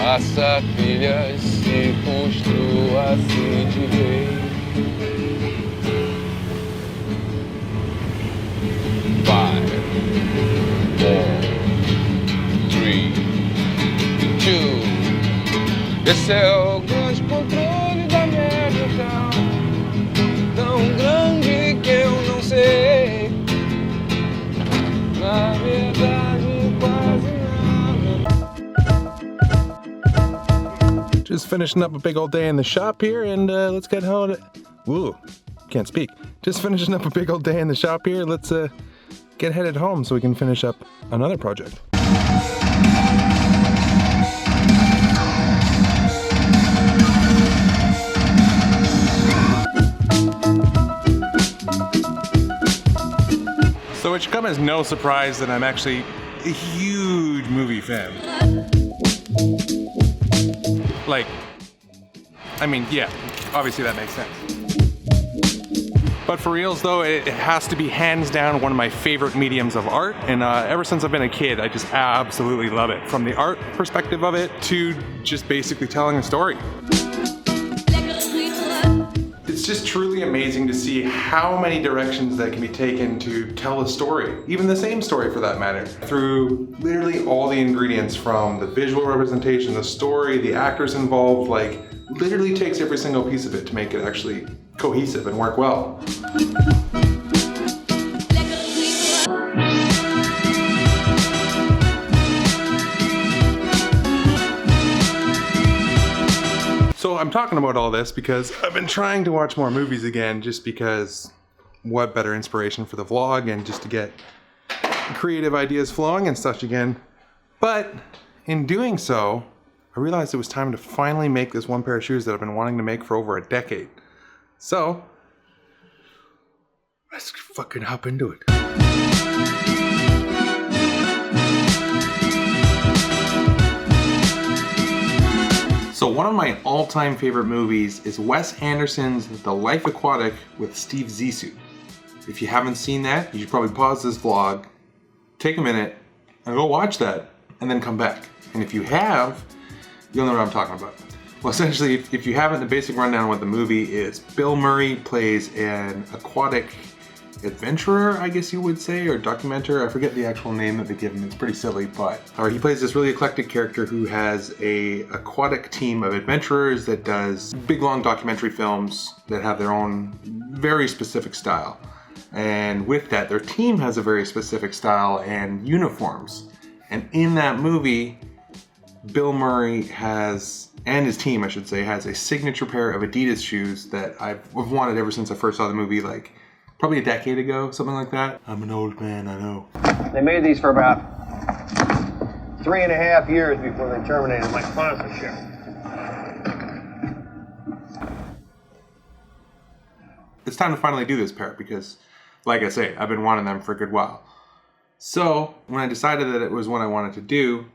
Faça filhas, se construa, se de vez. 5, 4, 3, 2. Esse é o grande controle da minha gestão, tão grande que eu não sei, na verdade quase nada. Just finishing up a big old day in the shop here, and let's get home. Woo, can't speak. Just finishing up a big old day in the shop here. Let's get headed home so we can finish up another project. So it should come as no surprise that I'm actually a huge movie fan. Like, I mean, yeah, obviously that makes sense. But for reals though, it has to be hands down one of my favorite mediums of art, and ever since I've been a kid, I just absolutely love it. From the art perspective of it to just basically telling a story. It's just truly amazing to see how many directions that can be taken to tell a story, even the same story for that matter, through literally all the ingredients, from the visual representation, the story, the actors involved. Like, literally takes every single piece of it to make it actually cohesive and work well. So I'm talking about all this because I've been trying to watch more movies again, just because what better inspiration for the vlog and just to get creative ideas flowing and such again. But in doing so, I realized it was time to finally make this one pair of shoes that I've been wanting to make for over a decade. So let's fucking hop into it. So one of my all-time favorite movies is Wes Anderson's The Life Aquatic with Steve Zissou. If you haven't seen that, you should probably pause this vlog, take a minute, and go watch that, and then come back. And if you have, you'll know what I'm talking about. Well, essentially, if you haven't, the basic rundown of what the movie is: Bill Murray plays an aquatic adventurer, I guess you would say, or documenter. I forget the actual name that they give him. It's pretty silly, but he plays this really eclectic character who has a aquatic team of adventurers that does big, long documentary films that have their own very specific style. And with that, their team has a very specific style and uniforms. And in that movie, Bill Murray has, and his team, I should say, has a signature pair of Adidas shoes that I've wanted ever since I first saw the movie, like probably a decade ago, something like that. I'm an old man, I know. They made these for about 3.5 years before they terminated my sponsorship. It's time to finally do this pair because, like I say, I've been wanting them for a good while. So when I decided that it was what I wanted to do,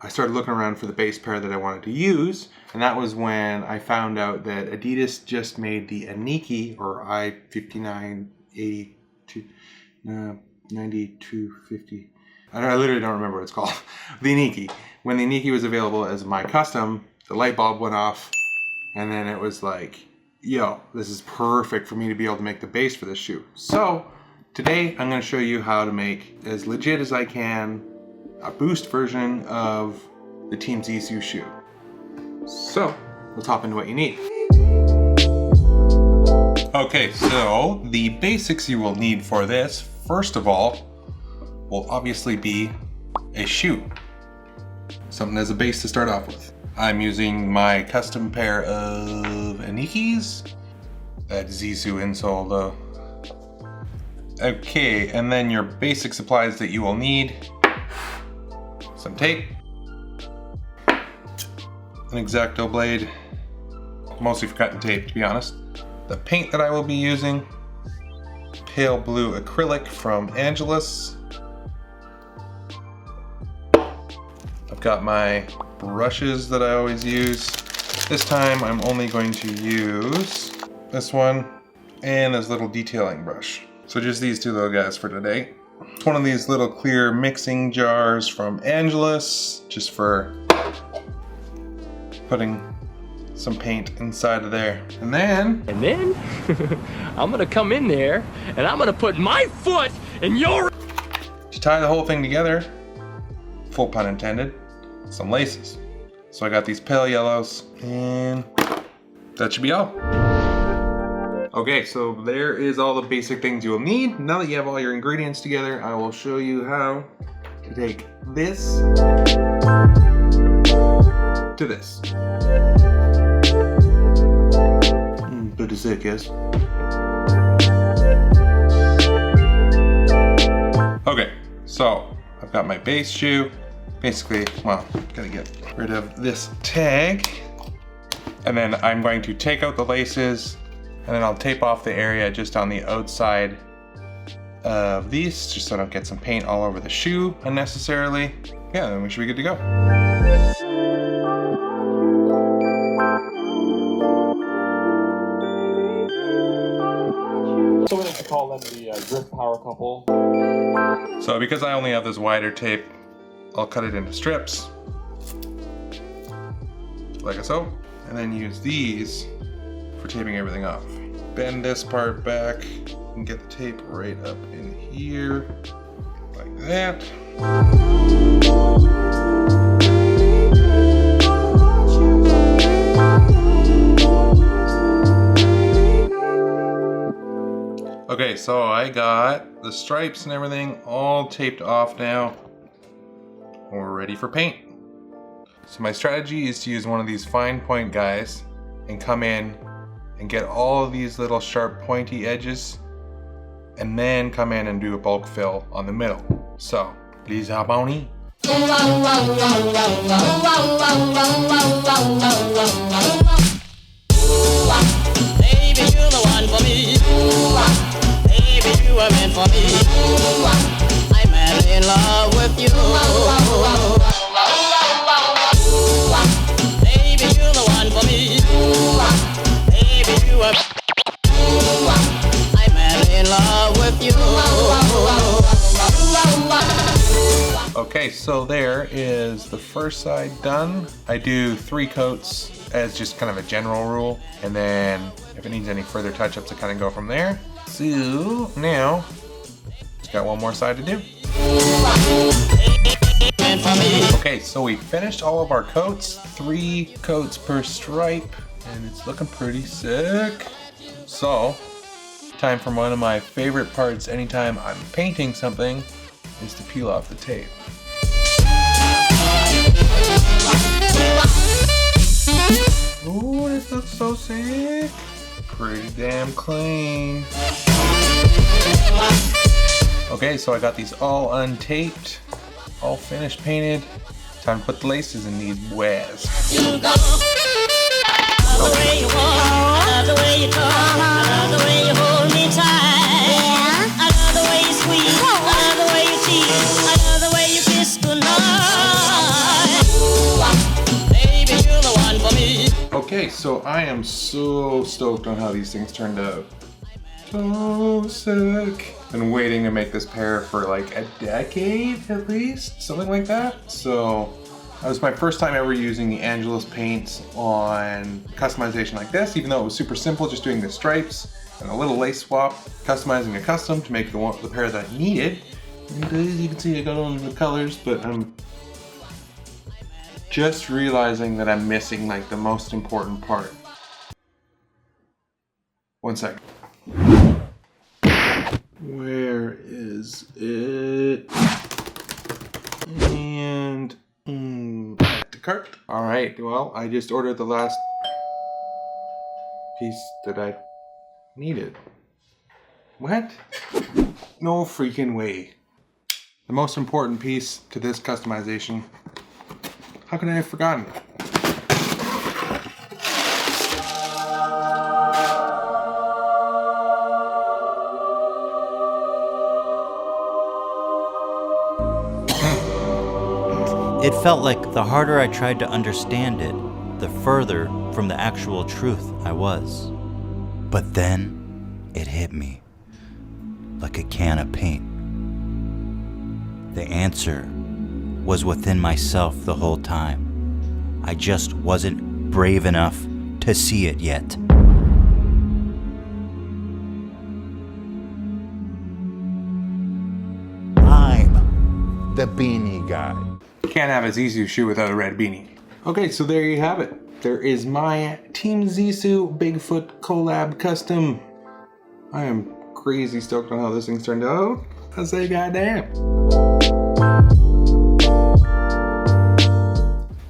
I started looking around for the base pair that I wanted to use, and that was when I found out that Adidas just made the Aniki, or I-5982, 9250. I literally don't remember what it's called. The Aniki. When the Aniki was available as my custom, the light bulb went off, and then it was like, yo, this is perfect for me to be able to make the base for this shoe. So today I'm going to show you how to make, as legit as I can, a boost version of the Team Zissou shoe. So let's hop into what you need. Okay, so the basics you will need for this, first of all, will obviously be a shoe. Something as a base to start off with. I'm using my custom pair of Anikis. That Zissou insole though. Okay, and then your basic supplies that you will need: some tape, an X-Acto blade, mostly for cutting tape to be honest, the paint that I will be using, pale blue acrylic from Angelus. I've got my brushes that I always use. This time I'm only going to use this one and this little detailing brush. So just these two little guys for today. It's one of these little clear mixing jars from Angelus, just for putting some paint inside of there. And then I'm gonna come in there and I'm gonna put my foot in your... To tie the whole thing together, full pun intended, some laces. So I got these pale yellows, and that should be all. Okay, so there is all the basic things you will need. Now that you have all your ingredients together, I will show you how to take this to this. Pretty sick, yes? Okay, so I've got my base shoe. Basically, well, gotta get rid of this tag. And then I'm going to take out the laces, and then I'll tape off the area just on the outside of these, just so I don't get some paint all over the shoe unnecessarily. Yeah, then we should be good to go. So we like to call them the drift power couple. So because I only have this wider tape, I'll cut it into strips, like so, and then use these for taping everything off. Bend this part back and get the tape right up in here, like that. Okay, so I got the stripes and everything all taped off now. We're ready for paint. So my strategy is to use one of these fine point guys and come in and get all of these little sharp pointy edges, and then come in and do a bulk fill on the middle. So, please help me. Baby, you're the one for me. Baby, you were meant for me. I'm madly in love with you. Baby, you're the one for me. Baby, you were... I'm madly in love with you. Okay, so there is the first side done. I do 3 coats as just kind of a general rule, and then if it needs any further touch-ups, I kind of go from there. So now, just got one more side to do. Okay, so we finished all of our coats, 3 coats per stripe, and it's looking pretty sick. So, time for one of my favorite parts anytime I'm painting something is to peel off the tape. Ooh, this looks so sick. Pretty damn clean. Okay, so I got these all untaped, all finished painted. Time to put the laces in these boys. The way you walk, I love the way you talk, I love the way you hold me tight. I love the way you squeeze, I love the way you tease, I love the way you kiss goodnight. Baby, you're the one for me. Okay, so I am so stoked on how these things turned out. So sick. Been waiting to make this pair for like a decade at least, something like that. So that was my first time ever using the Angelus paints on customization like this, even though it was super simple, just doing the stripes and a little lace swap, customizing a custom to make the pair that I needed. And as you can see, I got all the colors, but I'm just realizing that I'm missing like the most important part. One sec. Where is it? And add to cart. All right, well, I just ordered the last piece that I needed. What? No freaking way. The most important piece to this customization. How could I have forgotten? It felt like the harder I tried to understand it, the further from the actual truth I was. But then it hit me like a can of paint. The answer was within myself the whole time. I just wasn't brave enough to see it yet. I'm the beanie guy. Can't have a Zissou shoe without a red beanie. Okay, so there you have it. There is my Team Zissou Bigfoot collab custom. I am crazy stoked on how this thing's turned out. I say goddamn.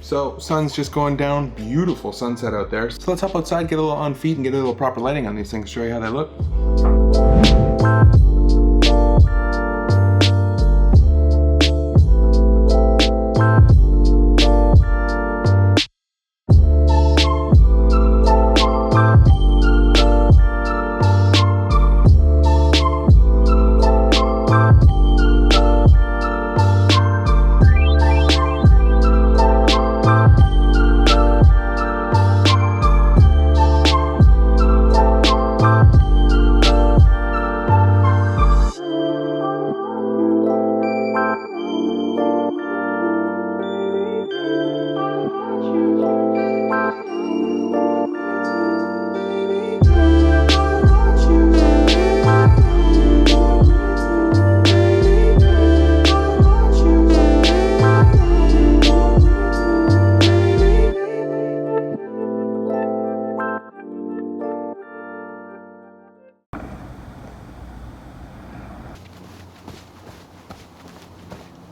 So, sun's just going down. Beautiful sunset out there. So let's hop outside, get a little on feet, and get a little proper lighting on these things, show you how they look.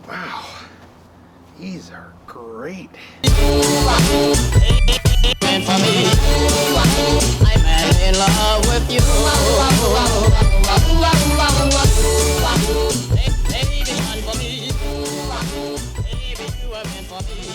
Wow, these are great. And for me, I'm madly in love with you. Baby, one for me. Baby, you are meant for me.